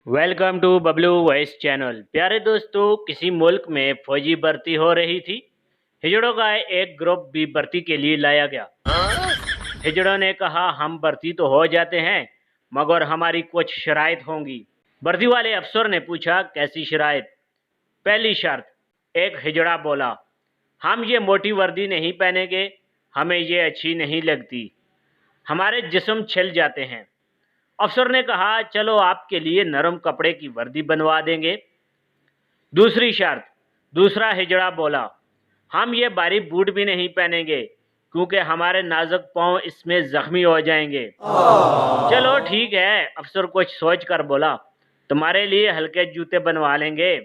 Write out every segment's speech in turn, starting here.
Welcome to Bablu voice channel. प्यारे दोस्तों, किसी मुल्क में फौजी भर्ती हो रही थी। हिजड़ों का एक ग्रुप भी भर्ती के लिए लाया गया। हिजड़ों ने कहा, हम भर्ती तो हो जाते हैं मगर हमारी कुछ शराइत होंगी। भर्ती वाले अफसर ने पूछा, कैसी शराइत? पहली शर्त, एक हिजड़ा बोला, हम ये मोटी वर्दी नहीं पहनेंगे, हमें ये अच्छी नहीं लगती, हमारे जिस्म छिल जाते हैं। अफसर ने कहा, चलो आपके लिए नरम कपड़े की वर्दी बनवा देंगे। दूसरी शर्त, दूसरा हिजड़ा बोला, हम ये भारी बूट भी नहीं पहनेंगे क्योंकि हमारे नाजुक पांव इसमें जख्मी हो जाएंगे। चलो ठीक है, अफसर कुछ सोच कर बोला, तुम्हारे लिए हल्के जूते बनवा लेंगे।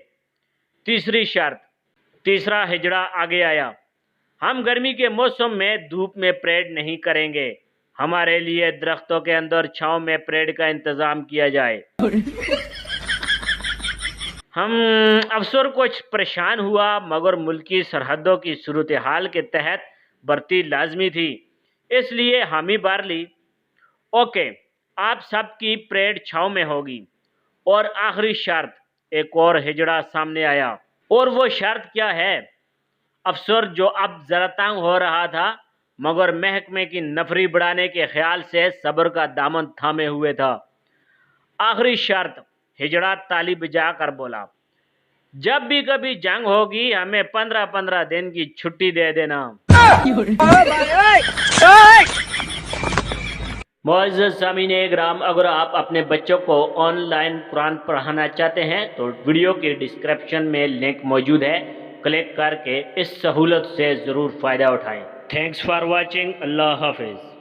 तीसरी शर्त, तीसरा हिजड़ा आगे आया, हम गर्मी के मौसम में धूप में परेड नहीं करेंगे, हमारे लिए दरख्तों के अंदर छांव में परेड का इंतजाम किया जाए। हम अफसर कुछ परेशान हुआ मगर मुल्की सरहदों की सूरत हाल के तहत भर्ती लाजमी थी, इसलिए हामी भर ली। ओके, आप सबकी परेड छांव में होगी। और आखिरी शर्त, एक और हिजड़ा सामने आया। और वो शर्त क्या है? अफसर जो अब जरा तंग हो रहा था मगर महकमे की नफरी बढ़ाने के ख्याल से सब्र का दामन थामे हुए था। आखिरी शर्त, हिजड़ा ताली बजा कर बोला, जब भी कभी जंग होगी हमें 15-15 दिन की छुट्टी दे देना। मुअज़्ज़ज़ सामीने किराम, अगर आप अपने बच्चों को ऑनलाइन कुरान पढ़ाना चाहते हैं तो वीडियो के डिस्क्रिप्शन में लिंक मौजूद है, क्लिक करके इस सहूलत से ज़रूर फ़ायदा उठाएं। Thanks for watching. अल्लाह हाफिज़।